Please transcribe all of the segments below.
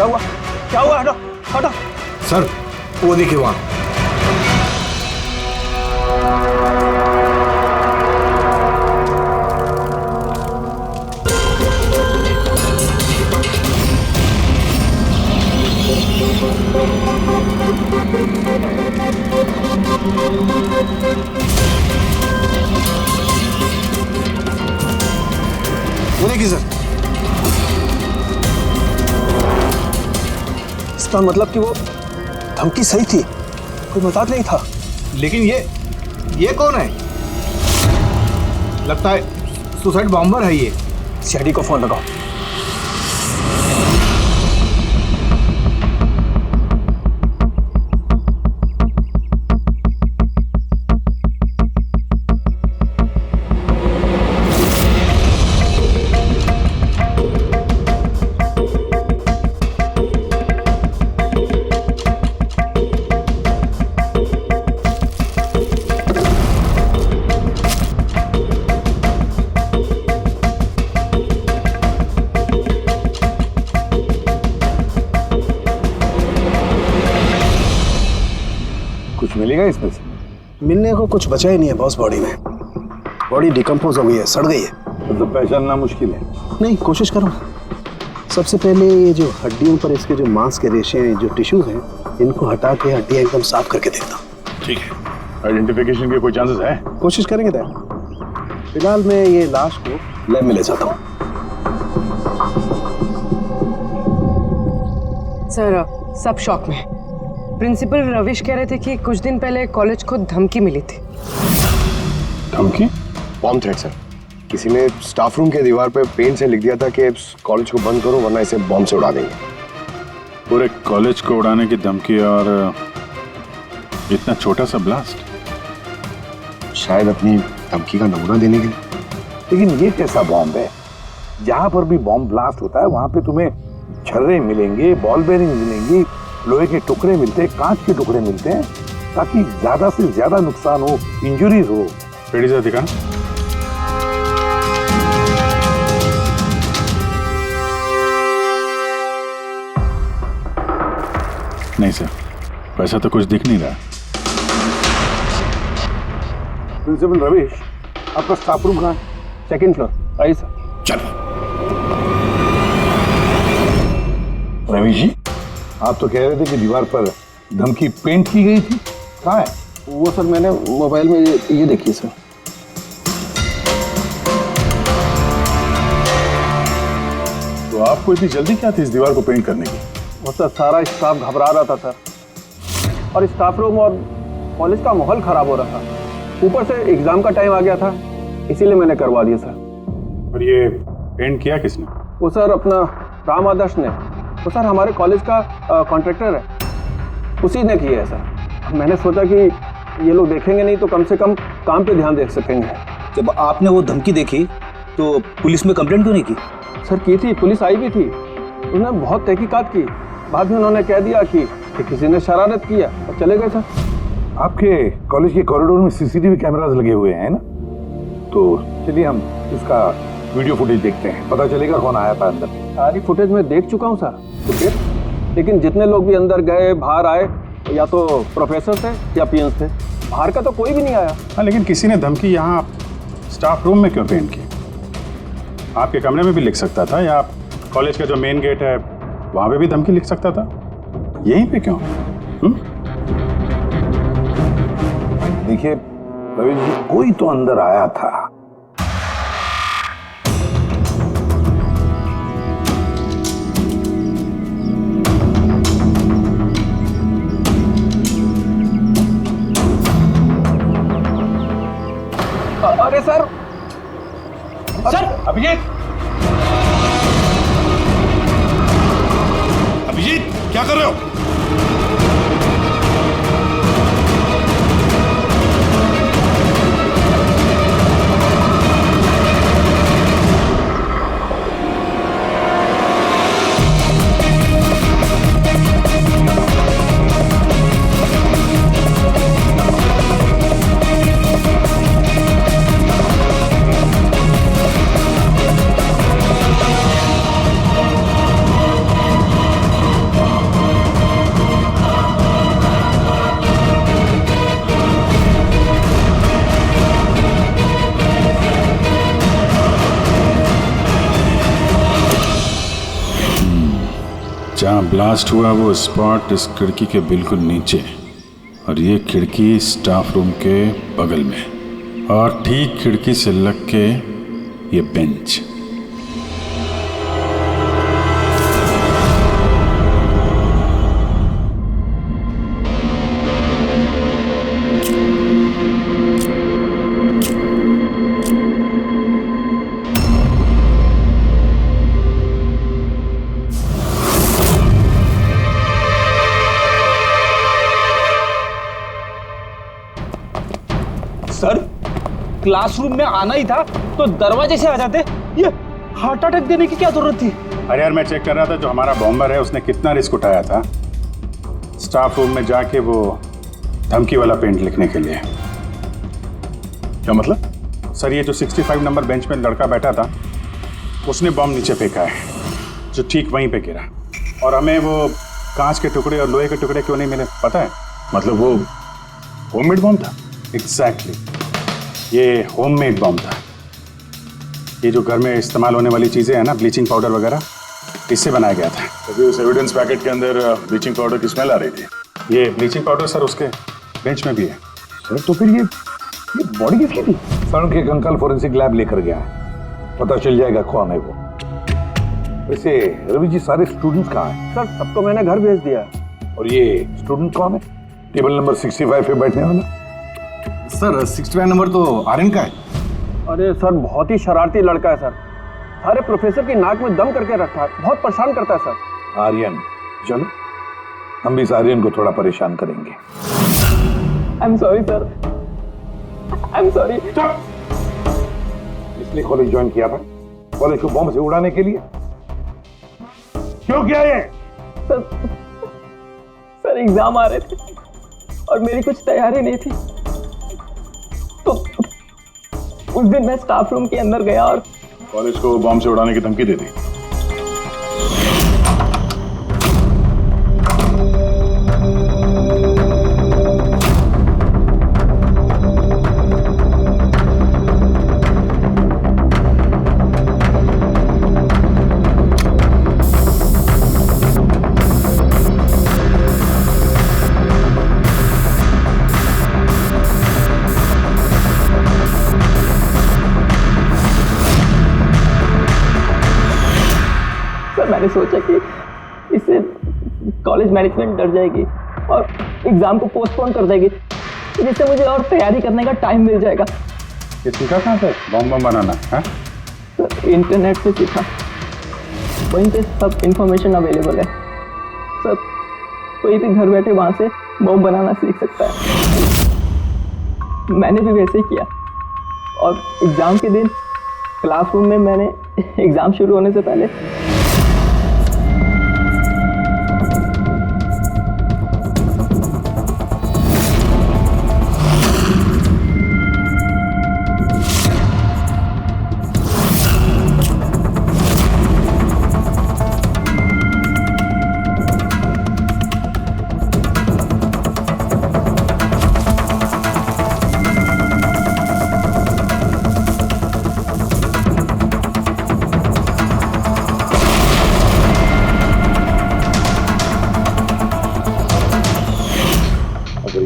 क्या हुआ? क्या हुआ? हटो हटो। सर वो देखिए वहां। वो देखिए सर। इसका मतलब कि वो धमकी सही थी, कोई मजाक नहीं था। लेकिन ये कौन है? लगता है सुसाइड बॉम्बर है ये। सीआईडी को फोन लगाओ। कुछ मिलेगा इसमें से? मिलने को कुछ बचा ही नहीं है बॉस। बॉडी में बॉडी डिकम्पोज हो गई है, सड़ गई है। तो पहचानना मुश्किल है। नहीं, कोशिश करो। सबसे पहले ये जो हड्डियों पर इसके जो मांस के रेशे हैं, जो टिश्यूज हैं, इनको हटा के हड्डियां एकदम साफ करके देखता हूँ। ठीक है। आइडेंटिफिकेशन के कोई चांसेस है? कोशिश करेंगे दैट। फिलहाल मैं ये लाश को लैब में ले जाता हूँ। सर सब शॉक में। प्रिंसिपल रविश कह रहे थे कि कुछ दिन पहले कॉलेज को धमकी मिली थी। धमकी? Bomb threat sir. किसी ने स्टाफ रूम के दीवार पे पेंट से लिख दिया था कि कॉलेज को बंद करो वरना इसे बॉम्ब से उड़ा देंगे। पूरे कॉलेज को उड़ाने की धमकी और इतना छोटा सा ब्लास्ट? शायद अपनी धमकी का नमूना देने के लिए। लेकिन ये कैसा बॉम्ब है? जहां पर भी बॉम्ब ब्लास्ट होता है वहां पे तुम्हें छर्रे मिलेंगे, बॉल बेरिंग मिलेंगी, लोहे के टुकड़े मिलते हैं, कांच के टुकड़े मिलते हैं, ताकि ज्यादा से ज्यादा नुकसान हो, इंजरीज हो। पेड़ी से दिखा। नहीं सर, वैसा तो कुछ दिख नहीं रहा। प्रिंसिपल रविश, आपका स्टाफ रूम कहाँ है? Second floor. आइए सर। चलो। रविश जी, आप तो कह रहे थे कि दीवार पर धमकी पेंट की गई थी, कहाँ है? वो सर मैंने मोबाइल में ये देखिए सर। तो आपको इतनी जल्दी क्या थी इस दीवार को पेंट करने की? वो सर सारा स्टाफ घबरा रहा था सर, और स्टाफ रूम और कॉलेज का माहौल खराब हो रहा था। ऊपर से एग्जाम का टाइम आ गया था, इसीलिए मैंने करवा दिया सर। और ये पेंट किया किसने? वो सर अपना राम आदर्श ने। वो सर हमारे कॉलेज का कॉन्ट्रैक्टर है, उसी ने किया है सर। मैंने सोचा कि ये लोग देखेंगे नहीं तो कम से कम काम पे ध्यान दे सकेंगे। जब आपने वो धमकी देखी तो पुलिस में कंप्लेंट क्यों नहीं की? सर की थी, पुलिस आई भी थी, उन्होंने बहुत तहकीकात की। बाद में उन्होंने कह दिया कि किसी ने शरारत किया और चले गए सर। आपके कॉलेज के कॉरिडोर में सीसीटीवी कैमरास लगे हुए हैं ना, तो चलिए हम इसका वीडियो फुटेज देखते हैं, पता चलेगा कौन आया था अंदर। सारी फुटेज मैं देख चुका हूँ सर। तो फिर लेकिन जितने लोग भी अंदर गए बाहर आए, या तो प्रोफेसर थे या पीएन्स थे, बाहर का तो कोई भी नहीं आया। हाँ, लेकिन किसी ने धमकी यहाँ स्टाफ रूम में क्यों पेंट की? आपके कमरे में भी लिख सकता था, या कॉलेज का जो मेन गेट है वहाँ पे भी धमकी लिख सकता था, यहीं पे क्यों? देखिए रविश जी, कोई तो अंदर आया था। अरे सर, सर अभिजीत, अभिजीत क्या कर रहे हो? जहाँ ब्लास्ट हुआ वो स्पॉट इस खिड़की के बिल्कुल नीचे, और ये खिड़की स्टाफ रूम के बगल में, और ठीक खिड़की से लग के ये बेंच। सर, क्लासरूम में आना ही था तो दरवाजे से आ जाते। ये हार्ट अटैक देने की क्या जरूरत थी? अरे यार, मैं चेक कर रहा था जो हमारा बॉम्बर है उसने कितना रिस्क उठाया था स्टाफ रूम में जाके वो धमकी वाला पेंट लिखने के लिए। क्या मतलब? सर, ये जो 65 नंबर बेंच में लड़का बैठा था उसने बॉम्ब नीचे फेंका है जो ठीक वहीं पे गिरा, और हमें वो कांच के टुकड़े और लोहे के टुकड़े क्यों नहीं मिले पता है? मतलब वो होममेड बॉम्ब था? एग्जैक्टली, ये होममेड बॉम्ब था। ये जो घर में इस्तेमाल होने वाली चीज़ें हैं ना, ब्लीचिंग पाउडर वगैरह, इससे बनाया गया था। तो उस एविडेंस पैकेट के अंदर ब्लीचिंग पाउडर की स्मेल आ रही थी। ये ब्लीचिंग पाउडर सर उसके बेंच में भी है। सर तो फिर ये बॉडी किसकी थी? सर उनके अंकल फोरेंसिक लैब लेकर गया है, पता चल जाएगा कौन है वो। वैसे रवि जी, सारे स्टूडेंट्स कहाँ हैं? सर सबको मैंने घर भेज दिया। और ये स्टूडेंट कौन है टेबल नंबर 65 पे बैठने वाला? सर 65 नंबर तो आर्यन का है। अरे सर, बहुत ही शरारती लड़का है सर, सारे प्रोफेसर की नाक में दम करके रखा है, बहुत परेशान करता है सर। आर्यन, चलो हम भी इस आर्यन को थोड़ा परेशान करेंगे। I am sorry sir, I am sorry. इसलिए कॉलेज ज्वाइन किया था? कॉलेज को बॉम्ब से उड़ाने के लिए? क्यों किया ये? सर एग्जाम आ रहे थे और मेरी कुछ तैयारी नहीं थी, तो उस दिन मैं स्टाफ रूम के अंदर गया और कॉलेज को बॉम्ब से उड़ाने की धमकी दे दी। मैंने सोचा कि इससे कॉलेज मैनेजमेंट डर जाएगी और एग्जाम को पोस्टपोन कर देगी, जिससे मुझे और तैयारी करने का टाइम मिल जाएगा। ये सीखा कहाँ से बॉम्ब बनाना है? सर इंटरनेट से सीखा, वहीं पे सब इंफॉर्मेशन अवेलेबल है। सर कोई भी घर बैठे वहाँ से बॉम्ब बनाना सीख सकता है। मैंने भी वैसे ही किया और एग्ज़ाम के दिन क्लासरूम में मैंने एग्ज़ाम शुरू होने से पहले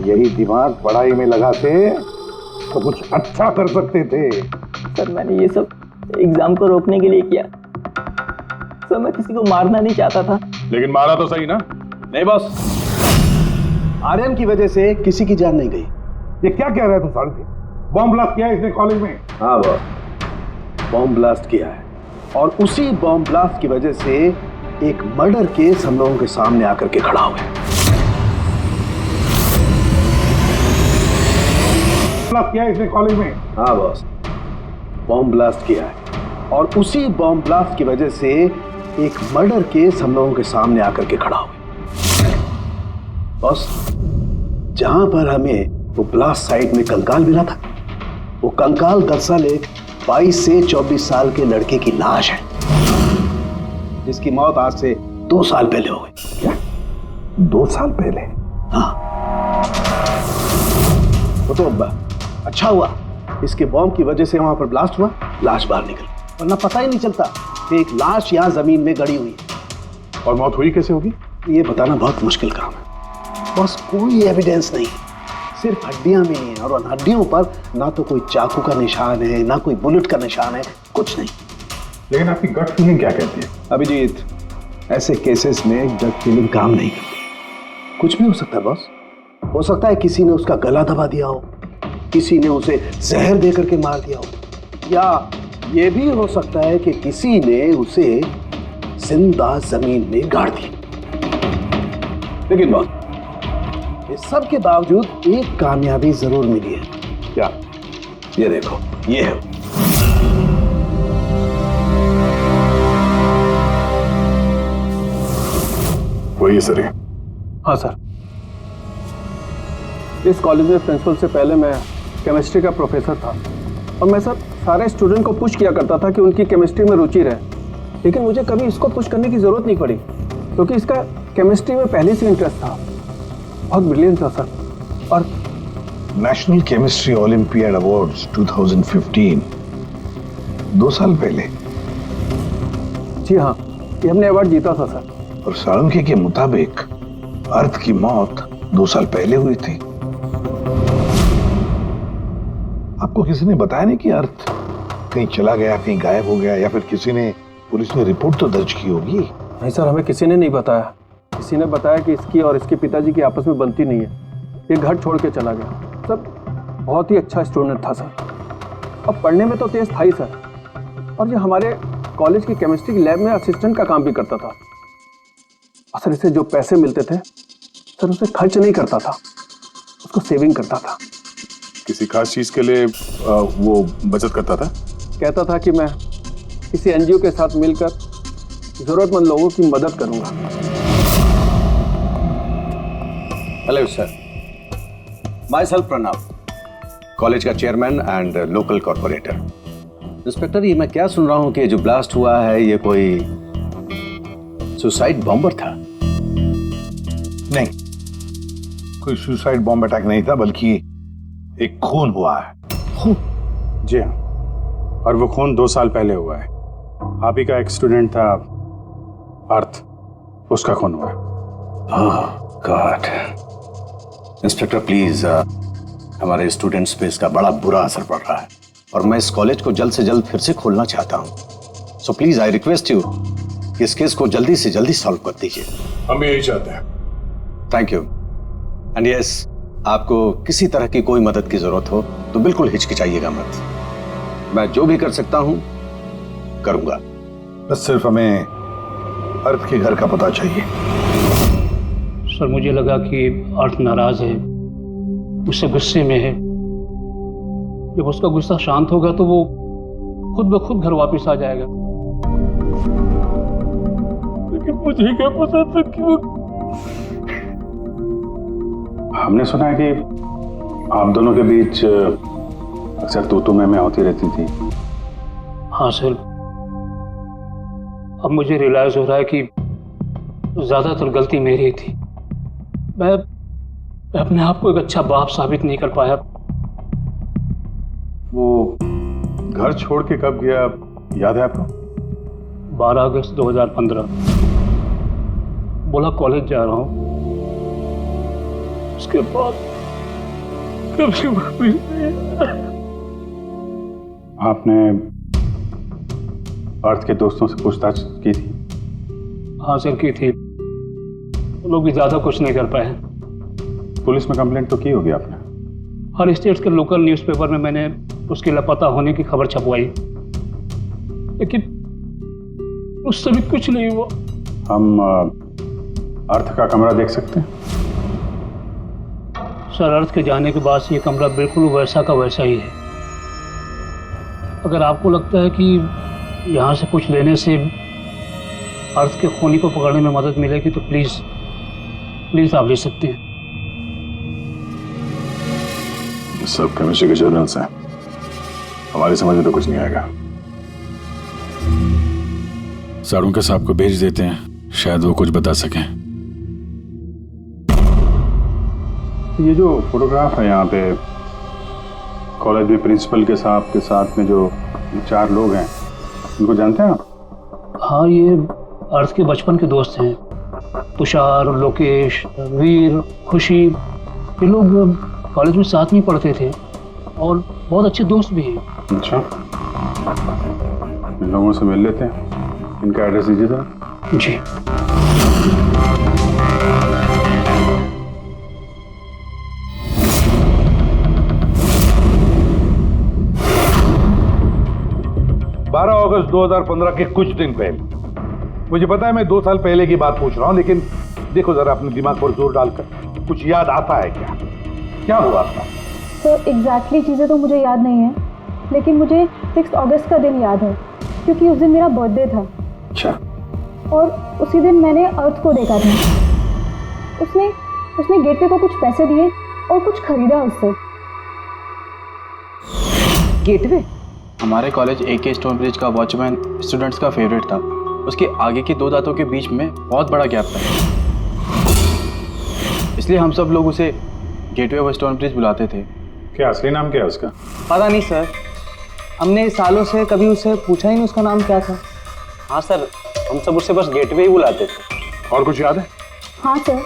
यही दिमाग पढ़ाई में लगाते तो कुछ अच्छा कर सकते थे। सर मैंने ये सब एग्जाम को रोकने के लिए किया। सर मैं किसी को मारना नहीं चाहता था। लेकिन मारा तो सही ना? नहीं बॉस, आर्यन की वजह से किसी की जान नहीं गई। ये क्या कह रहा है तू साढ़े? बॉम्ब ब्लास्ट किया है इसने कॉलेज में? हाँ बॉस, बॉम्ब ब्लास्ट किया है और उसी बॉम्ब ब्लास्ट की वजह से एक मर्डर केस हम लोगों के सामने आकर के खड़ा हुआ है। ब्लास्ट किया है इसने कॉलेज में? हाँ बॉस, बॉम्ब ब्लास्ट किया है और उसी बॉम्ब ब्लास्ट की वजह से एक मर्डर केस हम लोगों के सामने आकर के खड़ा हुआ। बॉस, जहां पर हमें वो ब्लास्ट साइट में कंकाल मिला था, वो कंकाल दरअसल एक 22 से 24 साल के लड़के की लाश है, जिसकी मौत आज से 2 साल पहले हो गई। क्या? 2 साल पहले? हाँ। वो तो अच्छा हुआ इसके बॉम्ब की वजह से वहां पर ब्लास्ट हुआ, लाश बाहर निकल, वरना पता ही नहीं चलता कि एक लाश यहां जमीन में गड़ी हुई है। और मौत हुई कैसे होगी? ये बताना बहुत मुश्किल काम है बस। कोई एविडेंस नहीं, सिर्फ हड्डियां मिली हैं और उन हड्डियों पर ना तो कोई चाकू का निशान है ना कोई बुलेट का निशान है, कुछ नहीं। लेकिन आपकी गट फीलिंग क्या कहती है? अभिजीत, ऐसे केसेस में गट फीलिंग काम नहीं करती। कुछ भी हो सकता है बॉस। हो सकता है किसी ने उसका गला दबा दिया हो, किसी ने उसे जहर दे करके मार दिया हो, या ये भी हो सकता है कि किसी ने उसे जिंदा जमीन में गाड़ दिया। लेकिन बॉस, इस सब के बावजूद एक कामयाबी जरूर मिली है। क्या? ये देखो, ये है। वही सर है। हाँ सर, इस कॉलेज में प्रिंसिपल से पहले मैं केमिस्ट्री का प्रोफेसर था और मैं सर सारे स्टूडेंट को पुश किया करता था कि उनकी केमिस्ट्री में रुचि रहे, लेकिन मुझे कभी इसको पुश करने की ज़रूरत नहीं पड़ी क्योंकि इसका केमिस्ट्री में पहले से इंटरेस्ट था। बहुत ब्रिलियंट था सर। और नेशनल केमिस्ट्री ओलंपियाड अवार्ड्स 2015 2 साल पहले। जी हाँ, ये हमने अवार्ड जीता था सर। और साळुंखे के मुताबिक अर्थ की मौत 2 साल पहले हुई थी। आपको किसी ने बताया नहीं कि अर्थ कहीं चला गया, कहीं गायब हो गया, या फिर किसी ने पुलिस में रिपोर्ट तो दर्ज की होगी? नहीं सर, हमें किसी ने नहीं बताया। किसी ने बताया कि इसकी और इसके पिताजी की आपस में बनती नहीं है, ये घर छोड़ के चला गया। सर बहुत ही अच्छा स्टूडेंट था सर, और पढ़ने में तो तेज था ही सर, और ये हमारे कॉलेज की केमिस्ट्री की लैब में असिस्टेंट का काम भी करता था। और सर इसे जो पैसे मिलते थे सर उसे खर्च नहीं करता था, उसको सेविंग करता था। किसी खास चीज के लिए वो बचत करता था? कहता था कि मैं किसी एनजीओ के साथ मिलकर जरूरतमंद लोगों की मदद करूंगा। Hello sir, myself Pranav, college का chairman and local corporator. Inspector, ये मैं क्या सुन रहा हूं कि जो ब्लास्ट हुआ है ये कोई सुसाइड बॉम्बर था? नहीं, कोई सुसाइड बॉम्ब अटैक नहीं था, बल्कि एक खून हुआ है। जी हाँ, और वो खून 2 साल पहले हुआ है। आप ही का एक स्टूडेंट था अर्थ, उसका खून हुआ है। गॉड। इंस्पेक्टर प्लीज, हमारे स्टूडेंट्स पे इसका बड़ा बुरा असर पड़ रहा है और मैं इस कॉलेज को जल्द से जल्द फिर से खोलना चाहता हूँ। So please I request you कि इस केस को जल्दी से जल्दी सॉल्व कर दीजिए। हम भी यही चाहते हैं। Thank you. एंड यस, आपको किसी तरह की कोई मदद की जरूरत हो तो बिल्कुल हिचकिचाइएगा मत। मैं जो भी कर सकता हूं करूंगा। बस सिर्फ हमें अर्थ के घर का पता चाहिए। सर मुझे लगा कि अर्थ नाराज है, उससे गुस्से में है। जब उसका गुस्सा शांत होगा तो वो खुद ब खुद घर वापस आ जाएगा। लेकिन मुझे क्या पता था कि वो... हमने सुना है कि आप दोनों के बीच अक्सर तू मैं होती रहती थी। हाँ सर, अब मुझे रियलाइज हो रहा है कि ज्यादातर गलती मेरी थी। मैं अपने आप को एक अच्छा बाप साबित नहीं कर पाया। वो घर छोड़ के कब गया याद है आपको? 12 अगस्त 2015। बोला कॉलेज जा रहा हूँ, उसके बाद कभी वापस नहीं। आपने अर्थ के दोस्तों से पूछताछ की थी? हाँ सर, की थी। वो लोग भी ज्यादा कुछ नहीं कर पाए। पुलिस में कंप्लेंट तो की होगी आपने? हर स्टेट के लोकल न्यूज़पेपर में मैंने उसके लापता होने की खबर छपवाई, लेकिन उससे भी कुछ नहीं हुआ। हम अर्थ का कमरा देख सकते हैं? सर, अर्थ के जाने के बाद से ये कमरा बिल्कुल वैसा का वैसा ही है। अगर आपको लगता है कि यहाँ से कुछ लेने से अर्थ के खूनी को पकड़ने में मदद मिलेगी तो प्लीज आप ले सकते हैं। ये सब केमिस्ट्री के जर्नल्स हैं, हमारी समझ में तो कुछ नहीं आएगा। साळुंखे साहब को भेज देते हैं, शायद वो कुछ बता सकें। ये जो फोटोग्राफ है यहाँ पे कॉलेज में प्रिंसिपल के साहब के साथ में जो 4 लोग हैं, उनको जानते हैं आप? हाँ, ये अर्थ के बचपन के दोस्त हैं। तुषार, लोकेश, वीर, खुशी, ये लोग कॉलेज में साथ में पढ़ते थे और बहुत अच्छे दोस्त भी हैं। अच्छा, इन लोगों से मिल लेते हैं। इनका एड्रेस दीजिए जरा। जी। अगस्त 2015 के कुछ दिन पहले, मुझे पता है मैं 2 साल पहले की बात पूछ रहा हूं, लेकिन देखो जरा अपने दिमाग पर जोर डालकर, कुछ याद आता है क्या? क्या हुआ था? तो एग्जैक्टली चीज़ें तो मुझे याद नहीं है, लेकिन मुझे 6 अगस्त का दिन याद है क्योंकि उस दिन मेरा बर्थडे था। अच्छा। और उसी दिन मैंने अर्थ को देखा था। उसने गेटवे को कुछ पैसे दिए और कुछ खरीदा उससे। गेटवे? हमारे कॉलेज AK स्टोन ब्रिज का वॉचमैन स्टूडेंट्स का फेवरेट था। उसके आगे की 2 दांतों के बीच में बहुत बड़ा गैप था, इसलिए हम सब लोग उसे गेटवे ऑफ स्टोन ब्रिज बुलाते थे। क्या असली नाम क्या है उसका? पता नहीं सर, हमने सालों से कभी उससे पूछा ही नहीं उसका नाम क्या था। हाँ सर, हम सब उससे बस गेटवे ही बुलाते थे। और कुछ याद है? हाँ सर,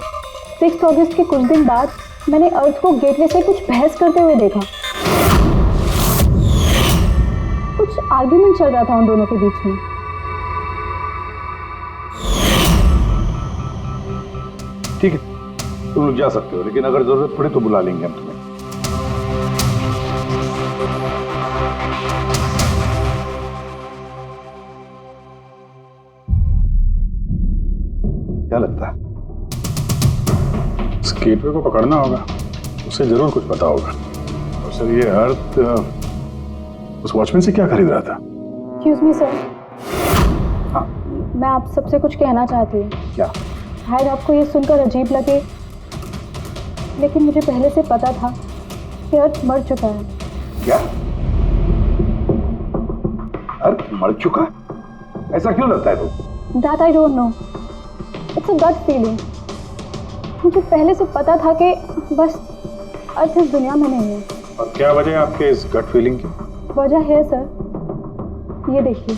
6 अगस्त के कुछ दिन बाद मैंने अर्थ को गेटवे से कुछ बहस करते हुए देखा। कुछ आर्ग्यूमेंट चल रहा था उन दोनों के बीच में। ठीक है, तुम लोग जा सकते हो, लेकिन अगर जरूरत पड़े तो बुला लेंगे हम तुम्हें। क्या लगता है? इस गेटवे को पकड़ना होगा, उसे जरूर कुछ पता होगा। और सर, ये अर्थ उस वॉचमैन से क्या खरीद रहा था? एक्सक्यूज मी सर, मैं आप सबसे कुछ कहना चाहती हूँ। क्या? शायद आपको ये सुनकर अजीब लगे, लेकिन मुझे पहले से पता था कि अर्थ मर चुका है। क्या? अर्थ मर चुका? ऐसा क्यों लगता है तुम? That I don't know. It's a gut feeling. मुझे पहले से पता था कि बस अर्थ इस दुनिया में नहीं है। और क्या वजह है आपके इस गट फीलिंग की? वजह है सर, ये देखिए,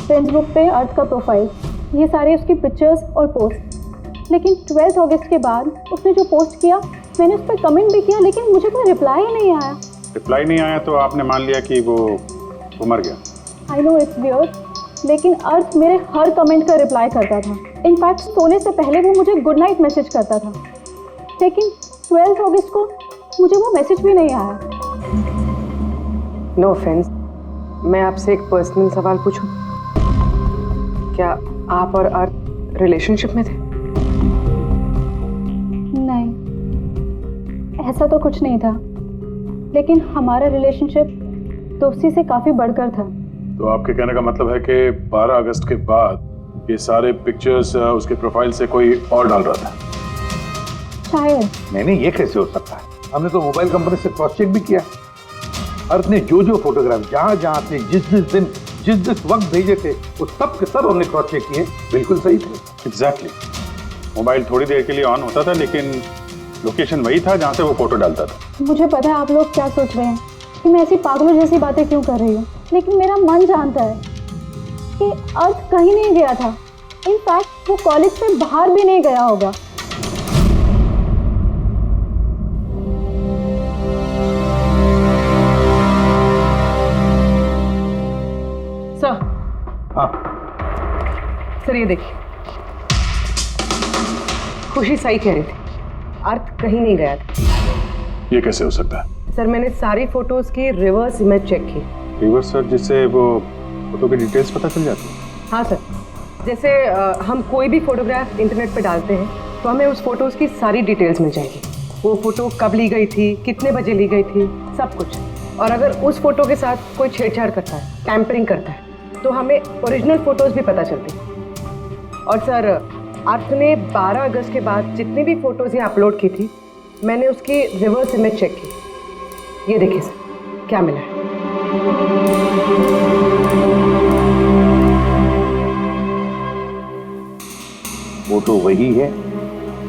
फेसबुक पे अर्थ का प्रोफाइल, ये सारे उसकी पिक्चर्स और पोस्ट। लेकिन 12 अगस्त के बाद उसने जो पोस्ट किया, मैंने उस पर कमेंट भी किया, लेकिन मुझे कोई रिप्लाई ही नहीं आया। रिप्लाई नहीं आया तो आपने मान लिया कि वो मर गया? आई नो इट्स वियर्ड, लेकिन अर्थ मेरे हर कमेंट का रिप्लाई करता था। इनफैक्ट सोने से पहले वो मुझे गुड नाइट मैसेज करता था। लेकिन 12 अगस्त को मुझे वो मैसेज भी नहीं आया। नो ऑफेंस, मैं आपसे एक पर्सनल सवाल पूछूं? क्या आप और अर्थ रिलेशनशिप में थे? नहीं, ऐसा तो कुछ नहीं था, लेकिन हमारा रिलेशनशिप दोस्ती से काफ़ी बढ़कर था। तो आपके कहने का मतलब है कि 12 अगस्त के बाद ये सारे पिक्चर्स उसके प्रोफाइल से कोई और डाल रहा था? शायद। नहीं, ये कैसे हो सकता है? हमने तो मोबाइल कंपनी से क्रॉस चेक भी किया। अर्थ ने जो फोटोग्राफ जहां थे, जिस वक्त भेजे थे, वो सब के सब हमने क्रॉस चेक किए, बिल्कुल सही थे। एग्जैक्टली। मोबाइल थोड़ी देर के लिए ऑन होता था, लेकिन लोकेशन वही था जहां से वो फोटो डालता था। मुझे पता है आप लोग क्या सोच रहे हैं कि मैं ऐसी पागलों जैसी बातें क्यों कर रही हूँ, लेकिन मेरा मन जानता है कि अर्थ कहीं नहीं गया था। इनफैक्ट वो कॉलेज से बाहर भी नहीं गया होगा। सर। हाँ सर, ये देखिए, खुशी सही कह रही थी, अर्थ कहीं नहीं गया था। ये कैसे हो सकता है? सर, मैंने सारी फोटोज की रिवर्स इमेज चेक की। रिवर्स सर, जिससे वो फोटो की डिटेल्स पता चल जाती है? हाँ सर, जैसे हम कोई भी फोटोग्राफ इंटरनेट पे डालते हैं तो हमें उस फोटोज की सारी डिटेल्स मिल जाएगी। वो फोटो कब ली गई थी, कितने बजे ली गई थी, सब कुछ। और अगर उस फोटो के साथ कोई छेड़छाड़ करता है, टैम्परिंग करता है, तो हमें ओरिजिनल फोटोज भी पता चलती। और सर, अर्थ ने 12 अगस्त के बाद जितनी भी फोटोज यहाँ अपलोड की थी, मैंने उसकी रिवर्स इमेज चेक की। ये देखिए सर, क्या मिला है। फोटो वही है,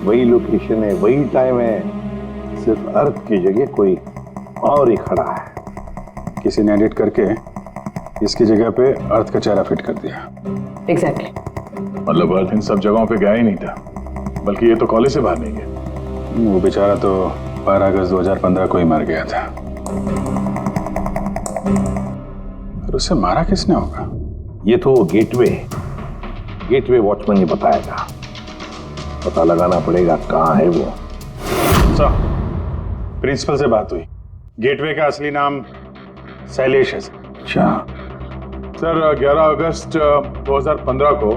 वही लोकेशन है, वही टाइम है, सिर्फ अर्थ की जगह कोई और ही खड़ा है। किसी ने एडिट करके इसकी जगह पे अर्थ का चेहरा फिट कर दिया। एग्जैक्टली। मतलब अर्थ इन सब जगहों पे गया ही नहीं था, बल्कि ये तो कॉलेज से बाहर नहीं गया। वो बेचारा तो 12 अगस्त 2015 को ही मर गया था। और उसे मारा किसने होगा? ये तो गेटवे वॉचमैन ने बताया था। पता लगाना पड़ेगा कहाँ है वो। सर, प्रिंसिपल से बात हुई। गेटवे का असली नाम शैलेश है। अच्छा सर, 11 अगस्त 2015 को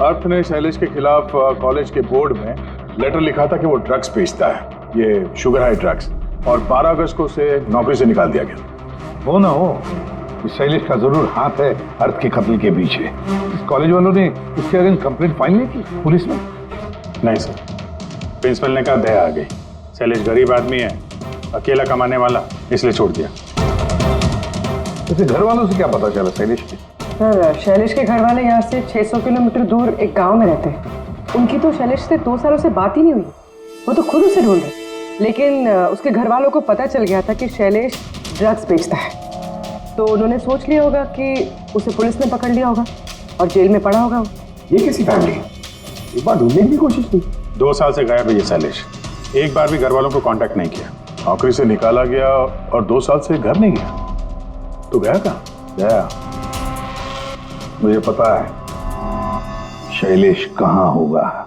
अर्थ ने शैलेश के खिलाफ कॉलेज के बोर्ड में लेटर लिखा था कि वो ड्रग्स बेचता है, ये शुगर हाई ड्रग्स, और 12 अगस्त को उसे नौकरी से निकाल दिया गया। हो ना हो, इस शैलेश का जरूर हाथ है अर्थ के कत्ल के पीछे। इस कॉलेज वालों ने उसके अगेंस्ट कंप्लेंट फाइल नहीं की पुलिस में? नहीं सर, प्रिंसिपल ने कहा दया आ गई, शैलेश गरीब आदमी है, अकेला कमाने वाला, इसलिए छोड़ दिया। वैसे घर वालों से क्या पता चला शैलेश के? सर, शैलेश के घर वाले यहाँ से 600 किलोमीटर दूर एक गांव में रहते हैं। उनकी तो शैलेश से 2 सालों से बात ही नहीं हुई। वो तो खुद उसे ढूंढ रहे, लेकिन उसके घर वालों को पता चल गया था कि शैलेश ड्रग्स बेचता है। तो उन्होंने सोच लिया होगा कि उसे पुलिस ने पकड़ लिया होगा और जेल में पड़ा होगा। ये कैसी फैमिली? एक बार ढूंढने की कोशिश की। 2 साल से गायब है ये शैलेश, एक बार भी घर वालों को कांटेक्ट नहीं किया। नौकरी से निकाला गया और 2 साल से घर नहीं गया, तो गया कहाँ? गया, मुझे पता है शैलेश कहाँ होगा।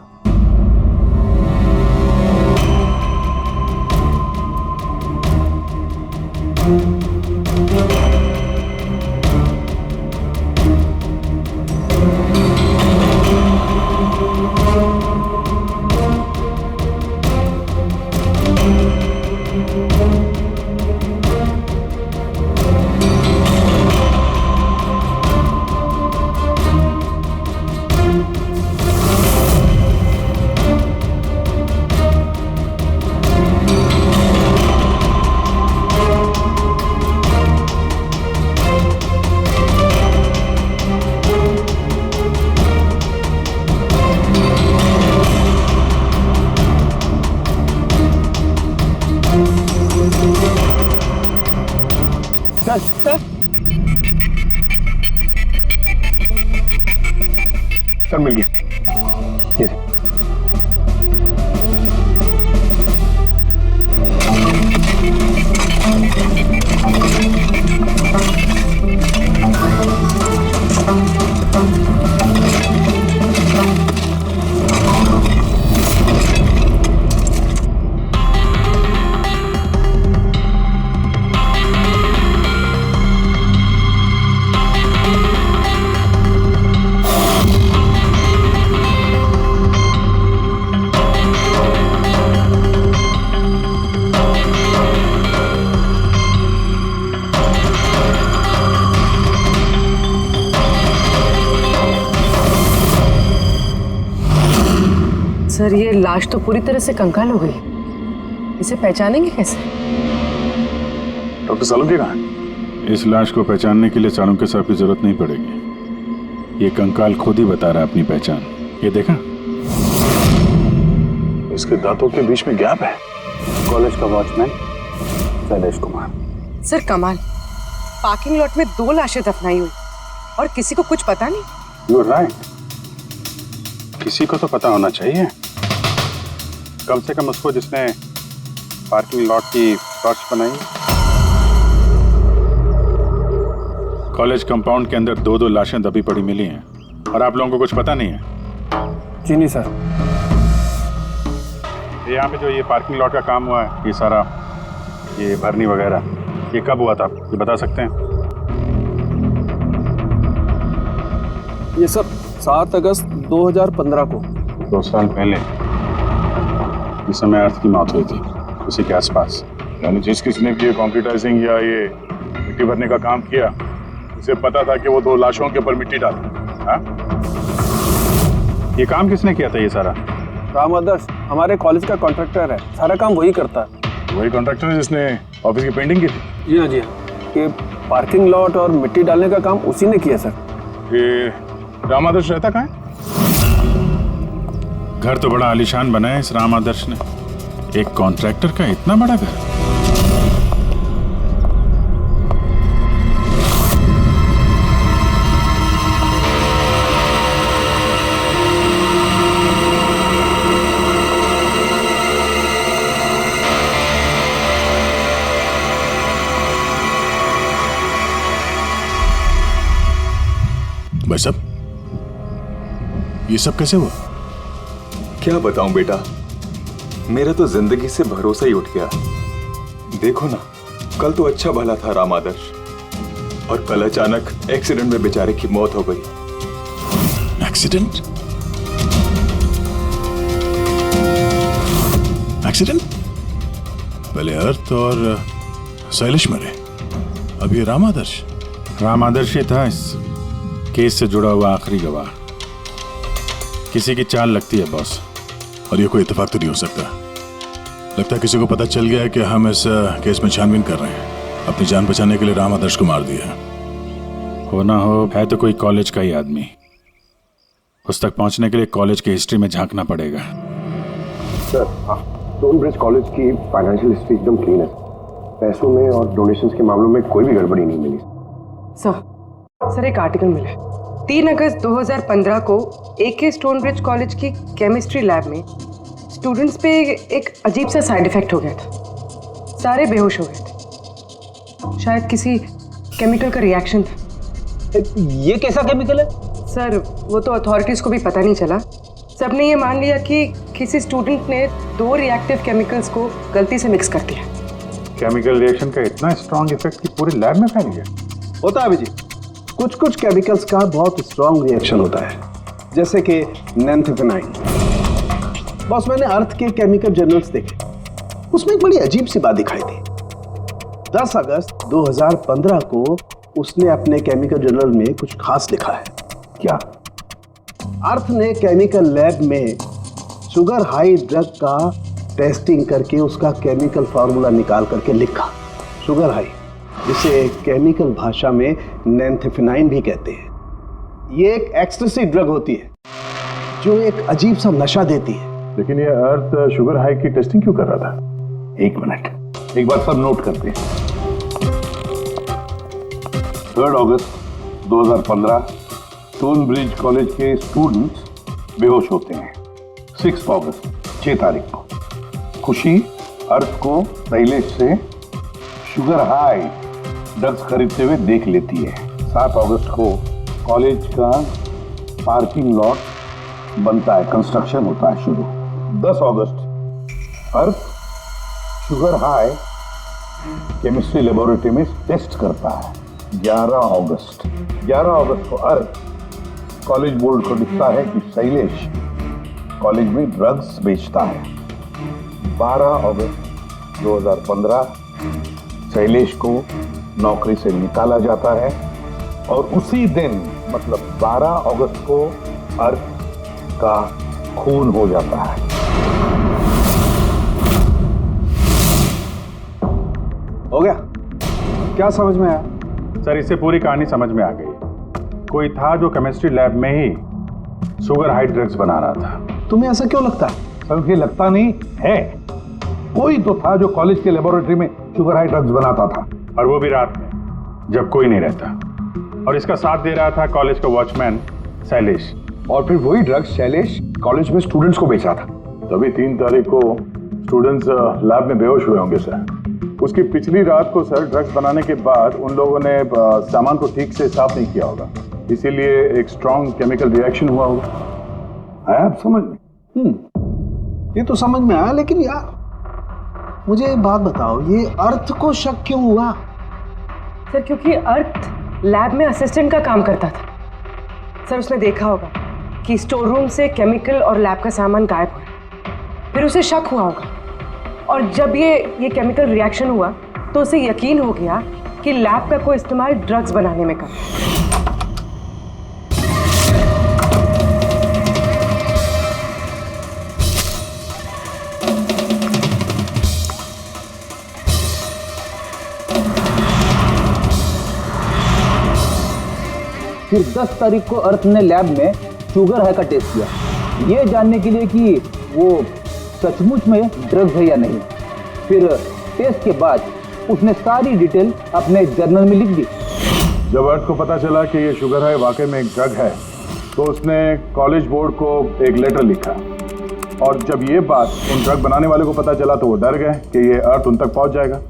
सर मिल गया। ये सर, ये लाश तो पूरी तरह से कंकाल हो गई। इसे पहचानेंगे कैसे? डॉक्टर सालुंके कहाँ है? इस लाश को पहचानने के लिए सालुंके साहब की जरूरत नहीं पड़ेगी। ये कंकाल खुद ही बता रहा है अपनी पहचान। ये देखा, इसके दांतों के बीच में गैप है। कॉलेज का वॉचमैन शैलेश कुमार। सर कमाल, पार्किंग लॉट में 2 लाशें दफनाई हुई और किसी को कुछ पता नहीं। यू आर राइट, किसी को तो पता होना चाहिए, कम से कम उसको जिसने पार्किंग लॉट की टॉर्च बनाई। कॉलेज कंपाउंड के अंदर 2-2 लाशें दबी पड़ी मिली हैं और आप लोगों को कुछ पता नहीं है? जी नहीं सर। यहाँ पे जो ये पार्किंग लॉट का काम हुआ है, ये सारा ये भरनी वगैरह, ये कब हुआ था, ये बता सकते हैं? ये सर 7 अगस्त 2015 को। 2 साल पहले, इस समय अर्थ की मौत हुई थी, उसी के आसपास। यानी जिस किसने भी ये कंप्यूटराइजिंग या ये मिट्टी भरने का काम किया, उसे पता था कि वो 2 लाशों के ऊपर मिट्टी डाले। हाँ? ये काम किसने किया था ये सारा? राम आदर्श हमारे कॉलेज का कॉन्ट्रैक्टर है, सारा काम वही करता है। वही कॉन्ट्रैक्टर है जिसने ऑफिस की पेंटिंग की थी? जी हाँ जी हाँ, ये पार्किंग लॉट और मिट्टी डालने का काम उसी ने किया सर। ये राम आदर्श रहता कहाँ है? घर तो बड़ा आलीशान बनाया इस राम आदर्श ने, एक कॉन्ट्रैक्टर का इतना बड़ा घर। भाई साहब, ये सब कैसे हुआ? क्या बताऊं बेटा, मेरा तो जिंदगी से भरोसा ही उठ गया। देखो ना, कल तो अच्छा भला था राम आदर्श, और कल अचानक एक्सीडेंट में बेचारे की मौत हो गई। एक्सीडेंट? एक्सीडेंट? पहले अर्थ और शैलेश मरे, अब ये राम आदर्श। राम आदर्श ही था इस केस से जुड़ा हुआ आखिरी गवाह। किसी की चाल लगती है बॉस, और ये कोई इत्तेफाक तो नहीं हो सकता। लगता है किसी को पता चल गया है कि हम इस केस में छानबीन कर रहे हैं। अपनी जान बचाने के लिए राम आदर्श को मार दिया। हो ना हो, है तो कोई कॉलेज का ही आदमी। उस तक पहुंचने के लिए कॉलेज की हिस्ट्री में झांकना पड़ेगा। सर, स्टोनब्रिज कॉलेज की फाइनेंशियल हिस्ट्री एकदम क्लीन है। पैसों में और डोनेशंस के मामलों में कोई भी गड़बड़ी नहीं मिली। सर एक आर्टिकल मिला है। 3 अगस्त 2015 को AK स्टोनब्रिज कॉलेज की केमिस्ट्री लैब में स्टूडेंट्स पे एक अजीब सा साइड इफेक्ट हो गया था। सारे बेहोश हो गए थे। शायद किसी केमिकल का रिएक्शन था। ये कैसा केमिकल है? सर वो तो अथॉरिटीज़ को भी पता नहीं चला। सबने ये मान लिया कि किसी स्टूडेंट ने 2 रिएक्टिव केमिकल्स को गलती से मिक्स कर दिया। केमिकल रिएक्शन का इतना स्ट्रॉन्ग इफेक्ट कि पूरी लैब में फैल गया। होता है अभिजीत, कुछ कुछ केमिकल्स का बहुत स्ट्रॉन्ग रिएक्शन होता है, जैसे कि नैंथेफेनाइन। बॉस, मैंने अर्थ के केमिकल जर्नल्स देखे, उसमें एक बड़ी अजीब सी बात दिखाई थी। 10 अगस्त 2015 को उसने अपने केमिकल जर्नल में कुछ खास लिखा है। क्या? अर्थ ने केमिकल लैब में शुगर हाई ड्रग का टेस्टिंग करके उसका केमिकल फार्मूला निकाल करके लिखा। शुगर हाई, जिसे केमिकल भाषा में नैंथेफेनाइन भी कहते हैं। ये एक एक्सटेसी ड्रग होती है जो एक अजीब सा नशा देती है। लेकिन ये अर्थ शुगर हाई की टेस्टिंग क्यों कर रहा था? 1 मिनट, एक बार सब नोट करते हैं। 3 अगस्त 2015 स्टोनब्रिज कॉलेज के स्टूडेंट्स बेहोश होते हैं। 6 अगस्त 6 तारीख को खुशी अर्थ को शैलेश से शुगर हाई ड्रग्स खरीदते हुए देख लेती है। 7 अगस्त को कॉलेज का पार्किंग लॉट बनता है, कंस्ट्रक्शन होता है शुरू। 10 अगस्त अर्थ शुगर हाई केमिस्ट्री लेबोरेटरी में टेस्ट करता है। 11 अगस्त को अर्थ कॉलेज बोर्ड को लिखता है कि शैलेश कॉलेज में ड्रग्स बेचता है। 12 अगस्त 2015 शैलेश को नौकरी से निकाला जाता है, और उसी दिन मतलब 12 अगस्त को अर्थ का खून हो जाता है। हो गया? क्या समझ में आया? सर, इससे पूरी कहानी समझ में आ गई। कोई था जो केमिस्ट्री लैब में ही शुगर हाई ड्रग्स बना रहा था। तुम्हें ऐसा क्यों लगता है? सर, मुझे लगता नहीं है, कोई तो था जो कॉलेज के लेबोरेटरी में शुगर हाई ड्रग्स बनाता था, और वो भी रात में जब कोई नहीं रहता। और इसका साथ दे रहा था कॉलेज का वॉचमैन शैलेश। और फिर वही ड्रग्स शैलेश कॉलेज में स्टूडेंट्स को बेचा था। तभी 3 तारीख को स्टूडेंट्स लैब में बेहोश हुए होंगे सर। उसकी पिछली रात को सर ड्रग्स बनाने के बाद उन लोगों ने सामान को ठीक से साफ नहीं किया होगा, इसीलिए एक स्ट्रॉन्ग केमिकल रिएक्शन हुआ होगा। आया आप समझ में? ये तो समझ में आया, लेकिन यार मुझे एक बात बताओ, ये अर्थ को शक क्यों हुआ? सर क्योंकि अर्थ लैब में असिस्टेंट का काम करता था। सर उसने देखा होगा कि स्टोर रूम से केमिकल और लैब का सामान गायब हुआ, फिर उसे शक हुआ होगा, और जब ये केमिकल रिएक्शन हुआ तो उसे यकीन हो गया कि लैब का कोई इस्तेमाल ड्रग्स बनाने में कर। फिर 10 तारीख को अर्थ ने लैब में शुगर हाई का टेस्ट किया, ये जानने के लिए कि वो सचमुच में ड्रग्स है या नहीं। फिर टेस्ट के बाद उसने सारी डिटेल अपने जर्नल में लिख दी। जब अर्थ को पता चला कि ये शुगर हाई वाकई में एक ड्रग है, तो उसने कॉलेज बोर्ड को एक लेटर लिखा, और जब ये बात उन ड्रग बनाने वाले को पता चला तो वो डर गए कि ये अर्थ उन तक पहुंच जाएगा,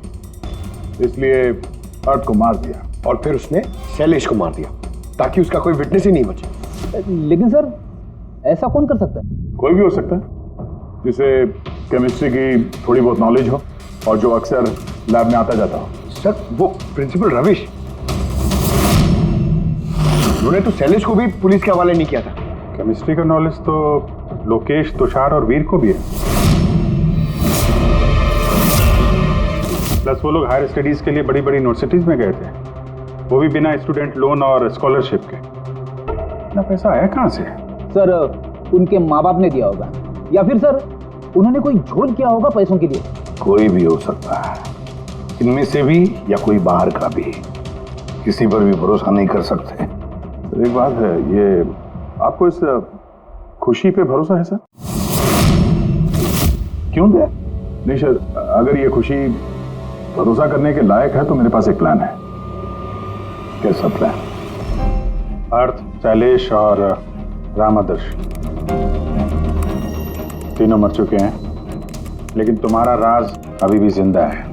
इसलिए अर्थ को मार दिया। और फिर उसने शैलेश को मार दिया ताकि उसका कोई विटनेस ही नहीं बचे। लेकिन सर ऐसा कौन कर सकता है? कोई भी हो सकता है जिसे केमिस्ट्री की थोड़ी बहुत नॉलेज हो और जो अक्सर लैब में आता जाता हो। सर वो प्रिंसिपल रविश, उन्होंने तो शैलेश को भी पुलिस के हवाले नहीं किया था। केमिस्ट्री का नॉलेज तो लोकेश, तुषार और वीर को भी है। प्लस वो लोग हायर स्टडीज के लिए बड़ी बड़ी यूनिवर्सिटीज में गए थे, वो भी बिना स्टूडेंट लोन और स्कॉलरशिप के। इतना पैसा आया कहाँ से? सर उनके माँ बाप ने दिया होगा, या फिर सर उन्होंने कोई झोल किया होगा पैसों के लिए। कोई भी हो सकता है, इनमें से भी या कोई बाहर का भी। किसी पर भी भरोसा नहीं कर सकते। तो एक बात है, ये आपको इस खुशी पे भरोसा है सर? क्यों दे? नहीं सर, अगर ये खुशी भरोसा करने के लायक है तो मेरे पास एक प्लान है। कैसा प्लान? अर्थ, शैलेश और राम आदर्श तीनों मर चुके हैं, लेकिन तुम्हारा राज अभी भी जिंदा है।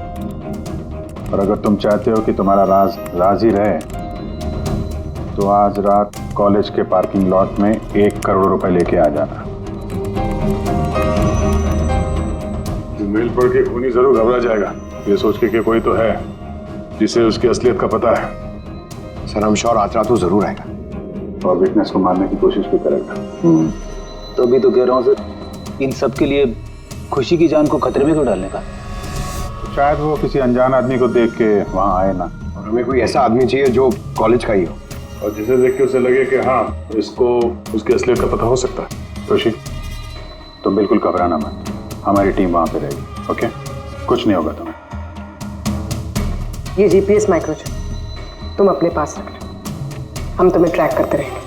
और अगर तुम चाहते हो कि तुम्हारा राज राज ही रहे तो आज रात कॉलेज के पार्किंग लॉट में 1 करोड़ रुपए लेके आ जाना। मेल पढ़ के खूनी जरूर घबरा जाएगा, ये सोच के कि कोई तो है जिसे उसकी असलियत का पता है। सर हम श्योर आज रात तो जरूर आएगा और विटनेस को मारने की कोशिश भी करेगा। तो अभी तो कह रहा हूँ सर, इन सब के लिए खुशी की जान को खतरे में क्यों डालने का? शायद वो किसी अनजान आदमी को देख के वहां आए ना। और हमें कोई ऐसा आदमी चाहिए जो कॉलेज का ही हो और जिसे देख के उसे लगे कि हाँ इसको उसकी असलियत का पता हो सकता है। खुशी तुम बिल्कुल घबराना मत, हमारी टीम वहां पे रहेगी। ओके, कुछ नहीं होगा तुम्हें। ये जीपीएस माइक्रोचिप तुम अपने पास रखना, हम तुम्हें ट्रैक करते रहेंगे।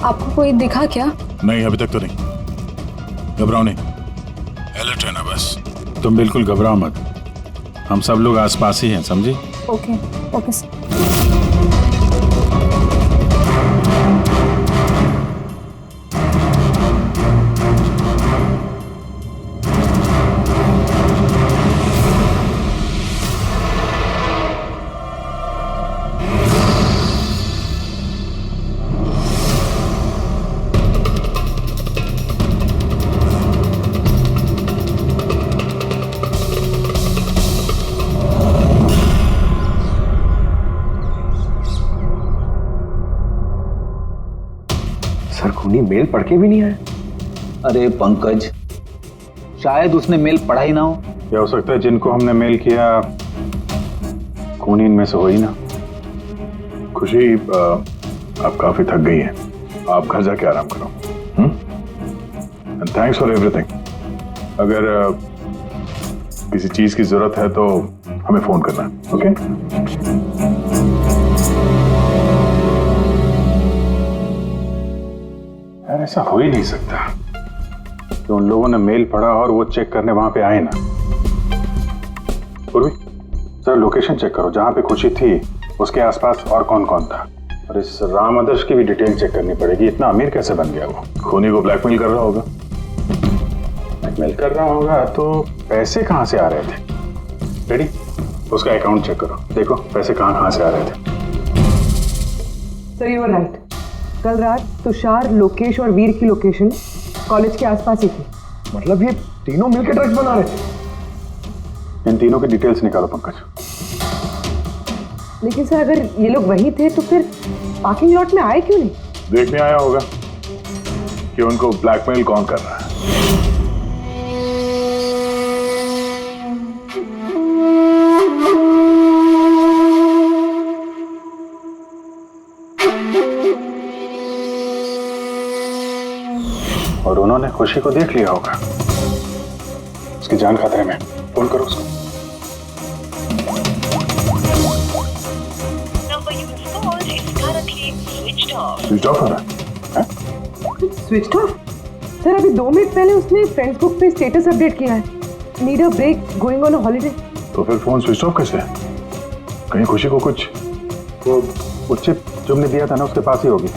आपको कोई दिखा क्या? नहीं, अभी तक तो नहीं। घबराओ नहीं, अलर्ट रहना बस। तुम बिल्कुल घबराओ मत, हम सब लोग आसपास ही हैं, समझी? Okay okay sir. सर खूनी मेल पढ़ के भी नहीं आया। अरे पंकज, शायद उसने मेल पढ़ा ही ना हो। क्या हो सकता है जिनको हमने मेल किया खूनी इनमें से हो ही ना। खुशी आप काफी थक गई हैं, आप घर जाके आराम करो। And thanks for everything. अगर किसी चीज की जरूरत है तो हमें फोन करना, ओके? यार ऐसा हो ही नहीं सकता कि उन लोगों ने मेल पढ़ा और वो चेक करने वहां पे आए ना। पूर्वी सर लोकेशन चेक करो, जहां पे खुशी थी उसके आसपास और कौन कौन था। और इस राम आदर्श की भी डिटेल चेक करनी पड़ेगी। इतना अमीर कैसे बन गया वो? खूनी को ब्लैकमेल कर रहा होगा। ब्लैकमेल कर रहा होगा तो पैसे कहां से आ रहे थे? रेडी, उसका अकाउंट चेक करो, देखो पैसे कहां से आ रहे थे। सर यू आर राइट, कल रात तुषार, लोकेश और वीर की लोकेशन कॉलेज के आसपास ही थी। मतलब ये तीनों मिलकर ड्रग्स बना रहे थे। इन तीनों की डिटेल्स निकालो पंकज। लेकिन सर अगर ये लोग वही थे तो फिर पार्किंग लॉट में आए क्यों नहीं? देखने आया होगा कि उनको ब्लैकमेल कौन कर रहा है। और उन्होंने खुशी को देख लिया होगा। उसकी जान खतरे में। फोन करो उसको। स्विच ऑफ हो रहा है? Switch off? सर अभी 2 मिनट पहले उसने फेसबुक पे स्टेटस अपडेट किया है, need a break, going on a holiday. तो फिर फोन स्विच ऑफ कैसे है? कहीं खुशी को कुछ, वो चिप जो हमने दिया था ना उसके पास ही होगी।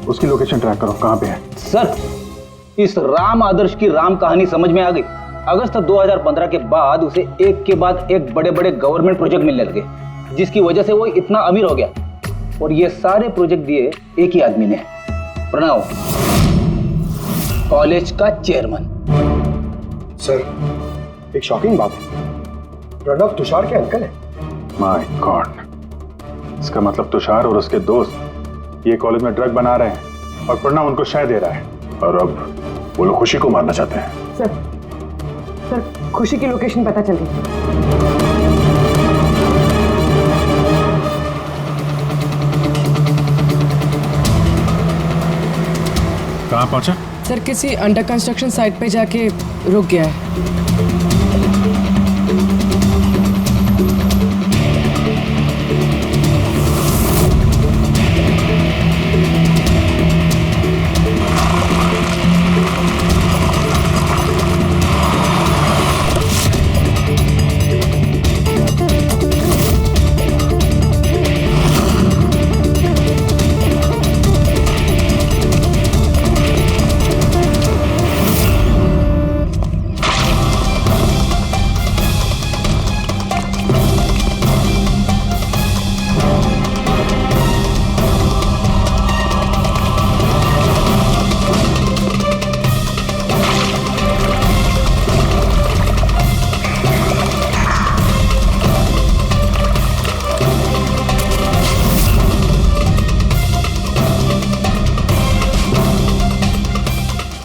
उसकी लोकेशन ट्रैक करो, कहाँ पे है? सर, इस राम आदर्श की राम कहानी समझ में आ गई। अगस्त 2015 के बाद उसे एक के बाद एक बड़े बड़े गवर्नमेंट प्रोजेक्ट मिलने लगे, जिसकी वजह से वो इतना अमीर हो गया। और ये सारे प्रोजेक्ट दिए एक ही आदमी ने, प्रणव, कॉलेज का चेयरमैन। सर एक शॉकिंग बात है, प्रणव तुषार के अंकल है। माय गॉड, इसका मतलब तुषार और उसके दोस्त ये कॉलेज में ड्रग बना रहे हैं और प्रणव उनको शय दे रहा है, और अब वो लोग खुशी को मारना चाहते हैं। सर खुशी की लोकेशन पता चल गई। कहाँ पहुंचा? सर किसी अंडर कंस्ट्रक्शन साइट पे जाके रुक गया है।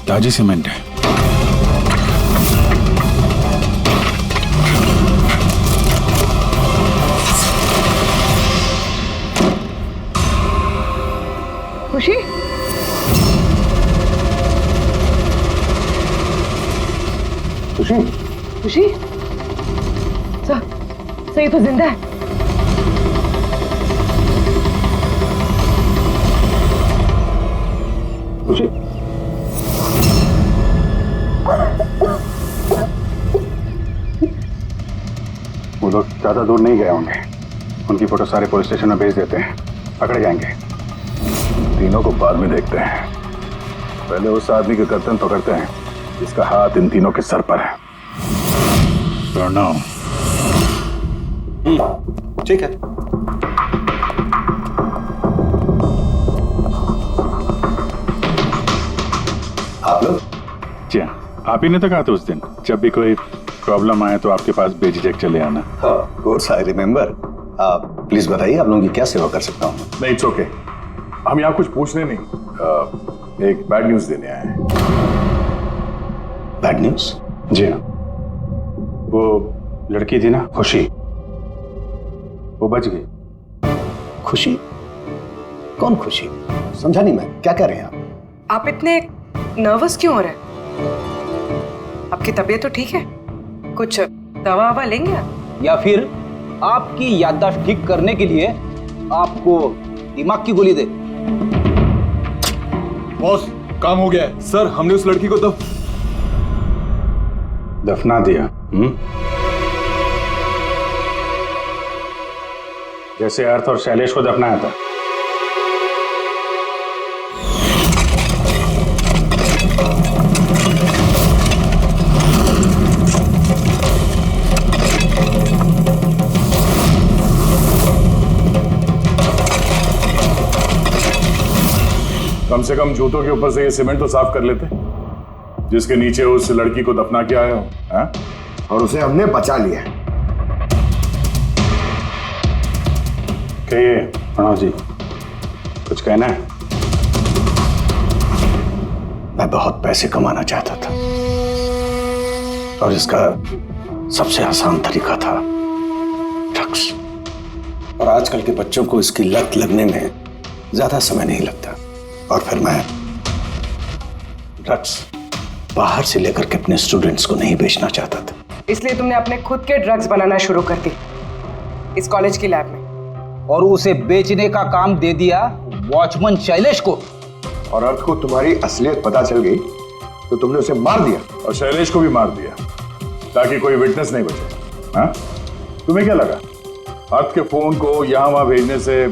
ताजी सीमेंट है। खुशी? खुशी? खुशी? सर ये तो जिंदा है। खुशी? वो लोग ज्यादा दूर नहीं गए होंगे, उनकी फोटो सारे पुलिस स्टेशन में भेज देते हैं, पकड़े जाएंगे। तीनों को बाद में देखते हैं, पहले उस आदमी के गर्दन पकड़ते हैं जिसका हाथ इन तीनों के सर पर है। प्रणव। ठीक है। आप लोग? जी हाँ, आप ही ने तो कहा था उस दिन, जब भी कोई प्रॉब्लम आए तो आपके पास बेझिझक चले आना। Of course I remember. आप प्लीज बताइए, आप लोगों की क्या सेवा कर सकता हूँ? नहीं, इट्स ओके। हम यहाँ कुछ पूछने नहीं, एक बैड न्यूज देने आए हैं। Bad news? जी हाँ, वो लड़की थी ना खुशी, वो बच गई। खुशी? कौन खुशी? समझा नहीं मैं, क्या कह रहे हैं आप इतने नर्वस क्यों हो रहे हैं? आपकी तबीयत तो ठीक है? कुछ दवा ववा लेंगे आप? या फिर आपकी याददाश्त ठीक करने के लिए आपको दिमाग की गोली दे? बॉस, काम हो गया है। सर, हमने उस लड़की को दफना दिया। जैसे अर्थ और शैलेश को दफनाया था। कम से कम जूतों के ऊपर से ये सीमेंट तो साफ कर लेते, जिसके नीचे उस लड़की को दफना के आए हो। हाँ? और उसे हमने बचा लिया। कहिए प्रणव जी, कुछ कहना है? मैं बहुत पैसे कमाना चाहता था और इसका सबसे आसान तरीका था ड्रग्स। और आजकल के बच्चों को इसकी लत लगने में ज्यादा समय नहीं लगता, और फिर मैं ड्रग्स बाहर से लेकर के अपने स्टूडेंट्स को नहीं बेचना चाहता था। इसलिए तुमने अपने खुद के ड्रग्स बनाना शुरू कर दी इस कॉलेज की लैब में। और उसे बेचने का काम दे दिया वॉचमैन शैलेश को। और अर्थ को तुम्हारी असलियत पता चल गई तो तुमने उसे मार दिया। और शैलेश को भी मार दिया ताकि कोई विटनेस नहीं बचे। हाँ? तुम्हें क्या लगा अर्थ के फोन को यहां वहां भेजने से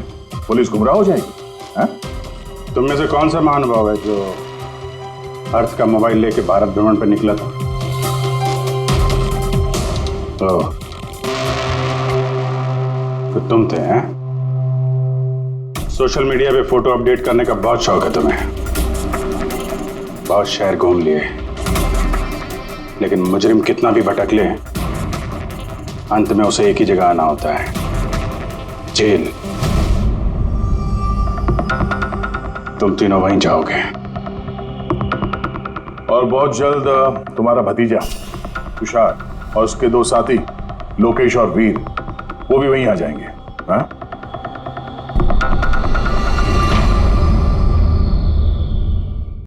पुलिस गुमराह हो जाएगी? हाँ? तुम में से कौन सा महानुभाव है जो अर्थ का मोबाइल लेके भारत भ्रमण पर निकला था? तो तुम थे हैं? सोशल मीडिया पे फोटो अपडेट करने का बहुत शौक है तुम्हें। बहुत शहर घूम लिए, लेकिन मुजरिम कितना भी भटक ले अंत में उसे एक ही जगह आना होता है, जेल। तुम तीनों वहीं जाओगे। और बहुत जल्द तुम्हारा भतीजा तुषार और उसके 2 साथी लोकेश और वीर वो भी वहीं आ जाएंगे। हाँ?